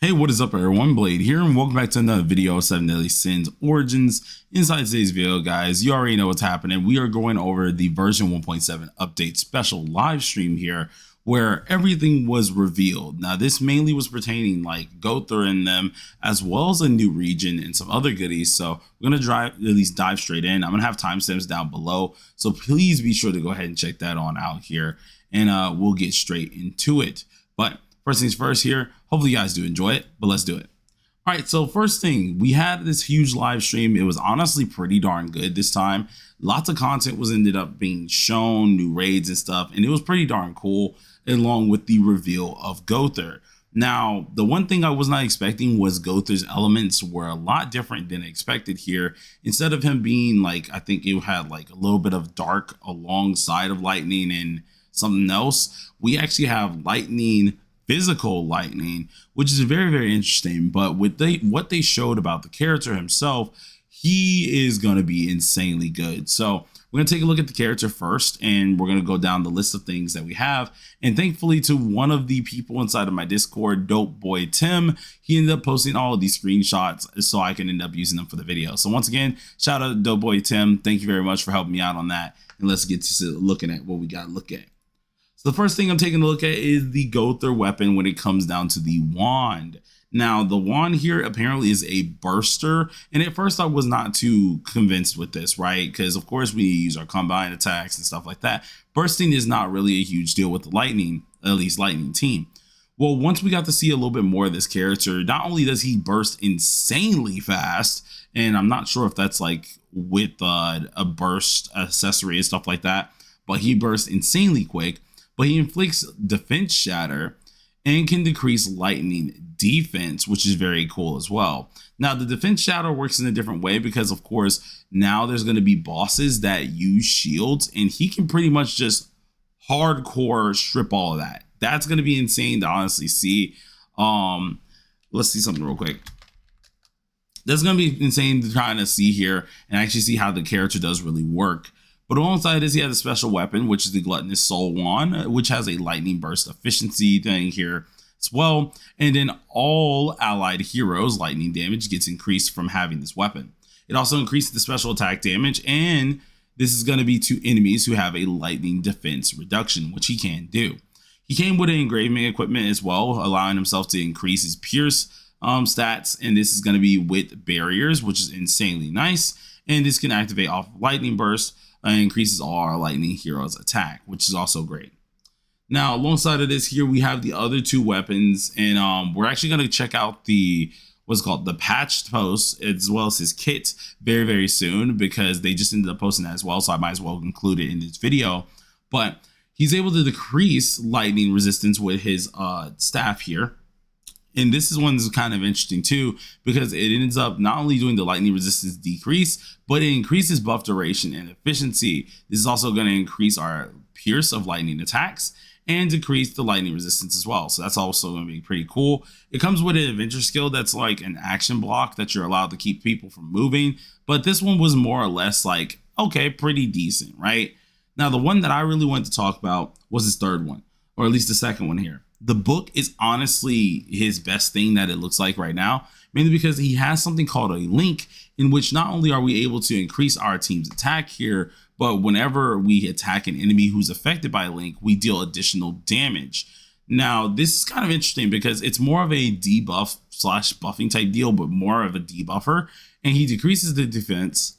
Hey, what is up everyone? Blade here and welcome back to another video of 7 Deadly Sins Origins. Inside today's video, guys, you already know what's happening. We are going over the version 1.7 update special live stream here where everything was revealed. Now this mainly was pertaining like Gowther and them, as well as a new region and some other goodies. So we're gonna at least dive straight in. I'm gonna have timestamps down below, so please be sure to go ahead and check that on out here, and we'll get straight into it. But first things first here, hopefully you guys do enjoy it, but let's do it. All right, so first thing, we had this huge live stream. It was honestly pretty darn good this time. Lots of content was ended up being shown, new raids and stuff, and it was pretty darn cool, along with the reveal of Gowther. Now, the one thing I was not expecting was Gowther's elements were a lot different than expected here. Instead of him being like, I think it had like a little bit of dark alongside of lightning and something else, we actually have lightning, physical lightning, which is very, very interesting. But with what they showed about the character himself, he is going to be insanely good. So we're going to take a look at the character first, and we're going to go down the list of things that we have. And thankfully to one of the people inside of my Discord, Dope Boy Tim, he ended up posting all of these screenshots so I can end up using them for the video. So once again, shout out to Dope Boy Tim. Thank you very much for helping me out on that. And let's get to looking at what we got to look at. So the first thing I'm taking a look at is the Gowther weapon when it comes down to the wand. Now, the wand here apparently is a burster, and at first I was not too convinced with this, right? Because of course we use our combined attacks and stuff like that. Bursting is not really a huge deal with the lightning, at least lightning team. Well, once we got to see a little bit more of this character, not only does he burst insanely fast, and I'm not sure if that's like with a burst accessory and stuff like that, but he bursts insanely quick. But he inflicts defense shatter and can decrease lightning defense, which is very cool as well. Now, the defense shatter works in a different way because, of course, now there's going to be bosses that use shields, and he can pretty much just hardcore strip all of that. That's going to be insane to honestly see. Let's see something real quick. That's going to be insane to try to see here and actually see how the character does really work. But alongside this, he has a special weapon, which is the Gluttonous Soul Wand, which has a lightning burst efficiency thing here as well. And then all allied heroes' lightning damage gets increased from having this weapon. It also increases the special attack damage, and this is going to be to enemies who have a lightning defense reduction, which he can do. He came with an engraving equipment as well, allowing himself to increase his pierce stats, and this is going to be with barriers, which is insanely nice. And this can activate off lightning burst. Increases all our lightning heroes attack, which is also great. Now, alongside of this here, we have the other two weapons, and we're actually going to check out the what's called the patched post as well as his kit very, very soon, because they just ended up posting that as well, so I might as well include it in this video. But he's able to decrease lightning resistance with his staff here. And this is one that's kind of interesting too, because it ends up not only doing the lightning resistance decrease, but it increases buff duration and efficiency. This is also going to increase our pierce of lightning attacks and decrease the lightning resistance as well. So that's also going to be pretty cool. It comes with an adventure skill that's like an action block that you're allowed to keep people from moving. But this one was more or less like, okay, pretty decent, right? Now, the one that I really wanted to talk about was his third one, or at least the second one here. The book is honestly his best thing that it looks like right now, mainly because he has something called a link, in which not only are we able to increase our team's attack here, but whenever we attack an enemy who's affected by a link, we deal additional damage. Now, this is kind of interesting because it's more of a debuff slash buffing type deal, but more of a debuffer, and he decreases the defense.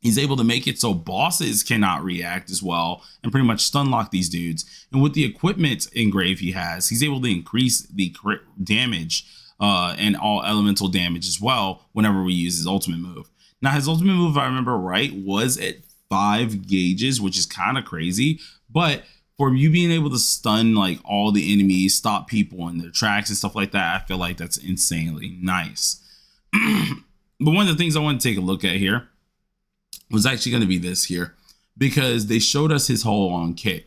He's able to make it so bosses cannot react as well and pretty much stun lock these dudes. And with the equipment engrave he has, he's able to increase the crit damage and all elemental damage as well whenever we use his ultimate move. Now, his ultimate move, if I remember right, was at 5 gauges, which is kind of crazy. But for you being able to stun like all the enemies, stop people in their tracks and stuff like that, I feel like that's insanely nice. But one of the things I want to take a look at here was actually going to be this here, because they showed us his whole on kit.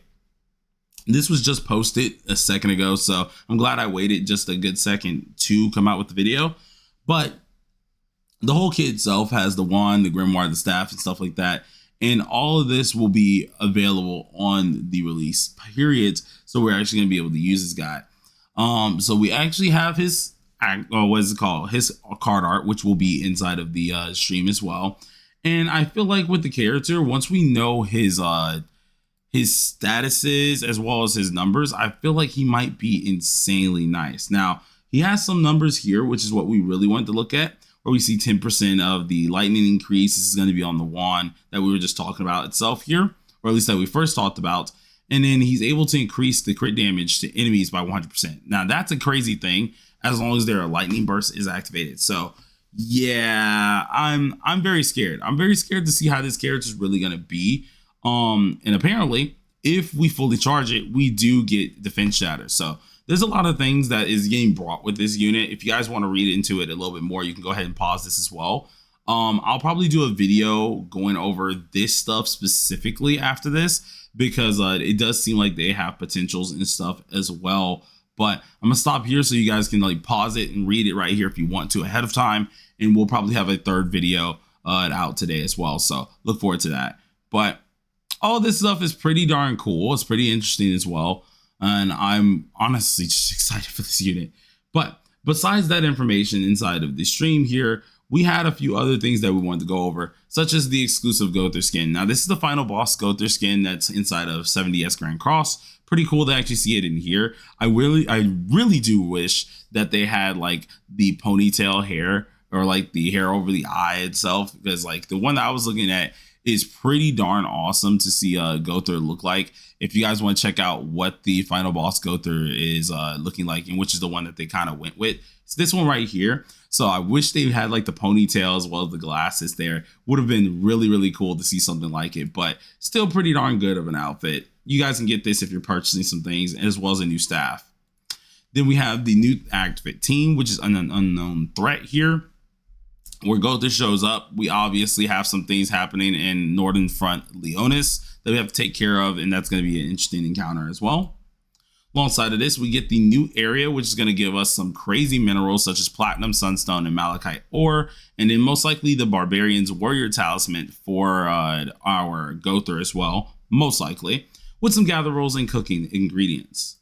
This was just posted a second ago, so I'm glad I waited just a good second to come out with the video. But the whole kit itself has the wand, the grimoire, the staff, and stuff like that. And all of this will be available on the release periods, so we're actually going to be able to use this guy. So we actually have his what is it called, his card art, which will be inside of the stream as well. And I feel like with the character, once we know his statuses as well as his numbers, I feel like he might be insanely nice. Now, he has some numbers here, which is what we really want to look at, where we see 10% of the lightning increase. This is going to be on the wand that we were just talking about itself here, or at least that we first talked about. And then he's able to increase the crit damage to enemies by 100%. Now, that's a crazy thing as long as their lightning burst is activated. So yeah, I'm very scared. I'm very scared to see how this character is really going to be. And apparently, if we fully charge it, we do get defense shatter. So there's a lot of things that is getting brought with this unit. If you guys want to read into it a little bit more, you can go ahead and pause this as well. I'll probably do a video going over this stuff specifically after this, because it does seem like they have potentials and stuff as well. But I'm gonna stop here so you guys can like pause it and read it right here if you want to ahead of time. And we'll probably have a third video out today as well. So look forward to that. But all this stuff is pretty darn cool. It's pretty interesting as well. And I'm honestly just excited for this unit. But besides that information inside of the stream here, we had a few other things that we wanted to go over, such as the exclusive Gowther skin. Now, this is the final boss Gowther skin that's inside of 70S Grand Cross. Pretty cool to actually see it in here. I really do wish that they had like the ponytail hair, or like the hair over the eye itself, because like the one that I was looking at is pretty darn awesome to see Gowther look like. If you guys want to check out what the final boss Gowther is looking like, and which is the one that they kind of went with, it's this one right here. So I wish they had like the ponytail as well as the glasses there. Would have been really, really cool to see something like it, but still pretty darn good of an outfit. You guys can get this if you're purchasing some things, as well as a new staff. Then we have the new activate team, which is an unknown threat here. Where Gowther shows up, we obviously have some things happening in Northern Front Leonis that we have to take care of, and that's going to be an interesting encounter as well. Alongside of this, we get the new area, which is going to give us some crazy minerals such as platinum, sunstone, and malachite ore, and then most likely the Barbarian's Warrior Talisman for our Gowther as well, most likely, with some gather rolls and cooking ingredients.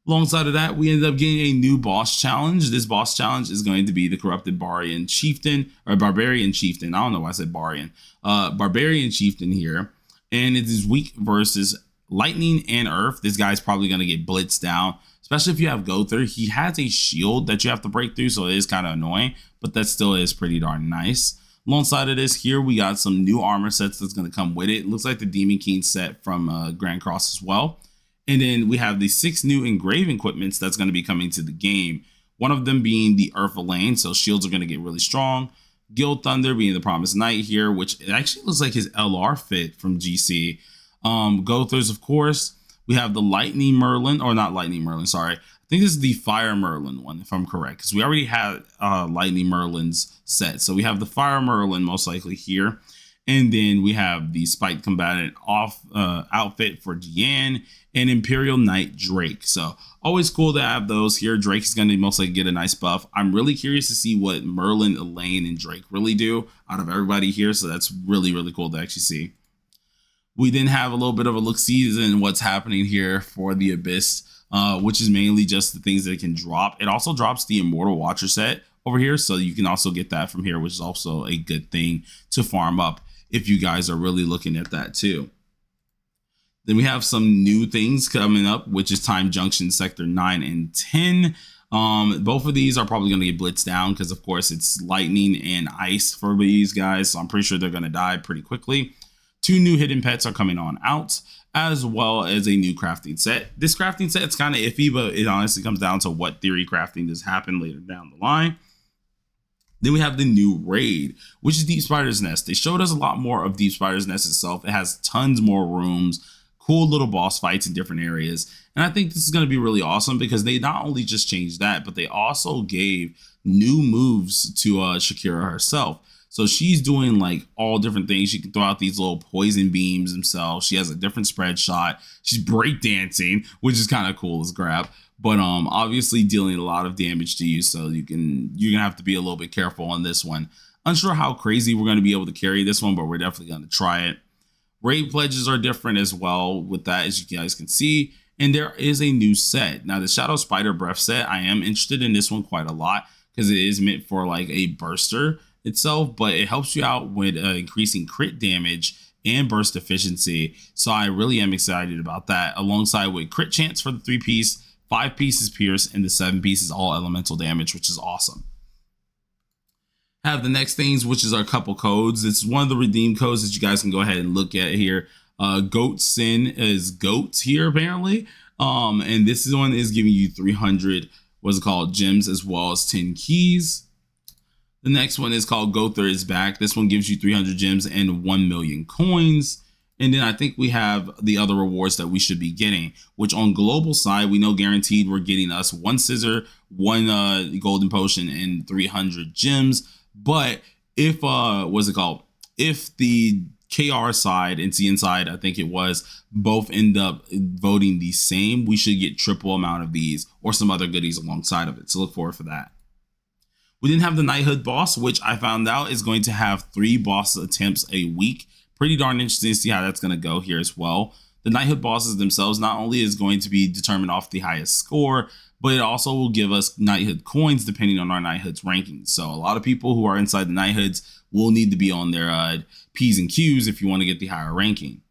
Alongside of that, we ended up getting a new boss challenge. This boss challenge is going to be the Corrupted Barbarian Chieftain, or Barbarian Chieftain. I don't know why I said Barbarian. Barbarian Chieftain here. And it is weak versus lightning and earth. This guy's probably going to get blitzed down, especially if you have Gowther. He has a shield that you have to break through, so it is kind of annoying, but that still is pretty darn nice. Alongside of this here, we got some new armor sets that's going to come with it. It looks like the Demon King set from Grand Cross as well. And then we have the 6 new engraving equipments that's going to be coming to the game. One of them being the Earth Lane, so shields are going to get really strong. Guild Thunder being the Promised Knight here, which it actually looks like his LR fit from GC. Gowthers, of course. We have the Lightning Merlin, or not Lightning Merlin, sorry. I think this is the Fire Merlin one, if I'm correct, because we already had Lightning Merlin's set. So we have the Fire Merlin most likely here. And then we have the Spiked Combatant outfit for Deanne and Imperial Knight Drake. So always cool to have those here. Drake is going to most likely get a nice buff. I'm really curious to see what Merlin, Elaine, and Drake really do out of everybody here. So that's really, really cool to actually see. We then have a little bit of a look-see in what's happening here for the Abyss, which is mainly just the things that it can drop. It also drops the Immortal Watcher set over here. So you can also get that from here, which is also a good thing to farm up if you guys are really looking at that too. Then we have some new things coming up, which is Time Junction Sector 9 and 10. Both of these are probably going to get blitzed down because, of course, it's lightning and ice for these guys. So I'm pretty sure they're going to die pretty quickly. 2 new hidden pets are coming on out, as well as a new crafting set. This crafting set is kind of iffy, but it honestly comes down to what theory crafting does happen later down the line. Then we have the new raid, which is Deep Spider's Nest. They showed us a lot more of Deep Spider's Nest itself. It has tons more rooms, cool little boss fights in different areas. And I think this is going to be really awesome because they not only just changed that, but they also gave new moves to Shakira herself. So she's doing like all different things. She can throw out these little poison beams themselves. She has a different spread shot. She's breakdancing, which is kind of cool as crap. But obviously dealing a lot of damage to you, so you're gonna have to be a little bit careful on this one. Unsure how crazy we're gonna be able to carry this one, but we're definitely gonna try it. Raid pledges are different as well with that, as you guys can see. And there is a new set. Now the Shadow Spider Breath set, I am interested in this one quite a lot because it is meant for like a burster itself, but it helps you out with increasing crit damage and burst efficiency. So I really am excited about that, alongside with crit chance for the 3-piece, 5 pieces pierce, and the 7 pieces all elemental damage, which is awesome. Have the next things, which is our couple codes. It's one of the redeem codes that you guys can go ahead and look at here. Goat Sin is goats here apparently, and this one is giving you 300 what's it called gems, as well as 10 keys. The next one is called Gowther is back. This one gives you 300 gems and 1 million coins. And then I think we have the other rewards that we should be getting, which on global side, we know guaranteed we're getting us 1 scissor, 1 golden potion, and 300 gems. But if what's it called? If the KR side and CN side, I think it was, both end up voting the same, we should get triple amount of these or some other goodies alongside of it. So look forward for that. We didn't have the Knighthood boss, which I found out is going to have 3 boss attempts a week. Pretty darn interesting to see how that's going to go here as well. The Knighthood bosses themselves not only is going to be determined off the highest score, but it also will give us Knighthood coins depending on our Knighthoods rankings. So a lot of people who are inside the Knighthoods will need to be on their P's and Q's if you want to get the higher ranking.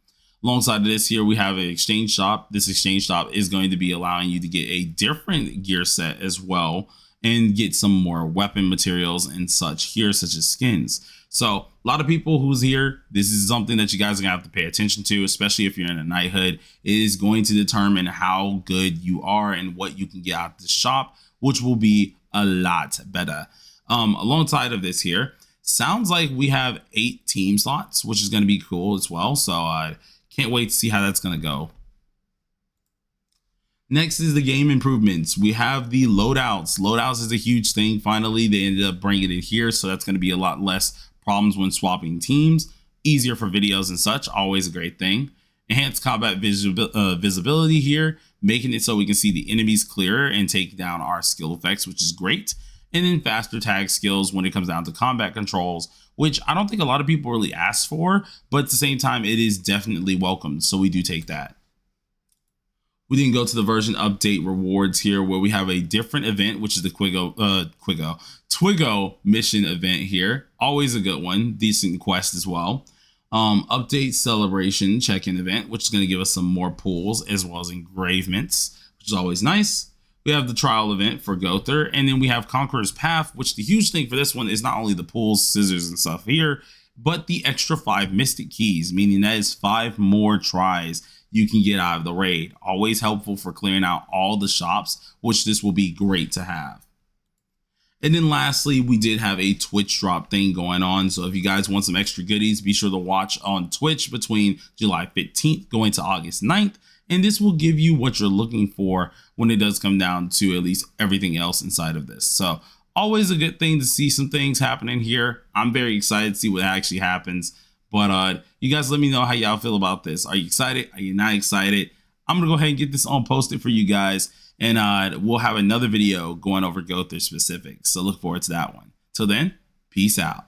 Alongside of this here, we have an exchange shop. This exchange shop is going to be allowing you to get a different gear set as well, and get some more weapon materials and such here, such as skins. So a lot of people who's here, this is something that you guys are gonna have to pay attention to, especially if you're in a Knighthood. It is going to determine how good you are and what you can get out of the shop, which will be a lot better. Alongside of this here, sounds like we have 8 team slots, which is gonna be cool as well. So I can't wait to see how that's gonna go. Next is the game improvements. We have the loadouts. Loadouts is a huge thing. Finally, they ended up bringing it here, so that's going to be a lot less problems when swapping teams. Easier for videos and such, always a great thing. Enhanced combat visibility here, making it so we can see the enemies clearer and take down our skill effects, which is great. And then faster tag skills when it comes down to combat controls, which I don't think a lot of people really ask for, but at the same time, it is definitely welcomed, so we do take that. We then go to the version update rewards here, where we have a different event, which is the Twiggo mission event here. Always a good one, decent quest as well. Update celebration check-in event, which is going to give us some more pools as well as engravements, which is always nice. We have the trial event for Gowther, and then we have Conqueror's Path, which the huge thing for this one is not only the pools, scissors, and stuff here, but the extra 5 mystic keys, meaning that is 5 more tries you can get out of the raid. Always helpful for clearing out all the shops, which this will be great to have. And then lastly, we did have a Twitch drop thing going on. So if you guys want some extra goodies, be sure to watch on Twitch between July 15th going to August 9th. And this will give you what you're looking for when it does come down to at least everything else inside of this. So always a good thing to see some things happening here. I'm very excited to see what actually happens. But you guys let me know how y'all feel about this. Are you excited? Are you not excited? I'm going to go ahead and get this on posted for you guys. And we'll have another video going over Gowther specifics. So look forward to that one. Till then, peace out.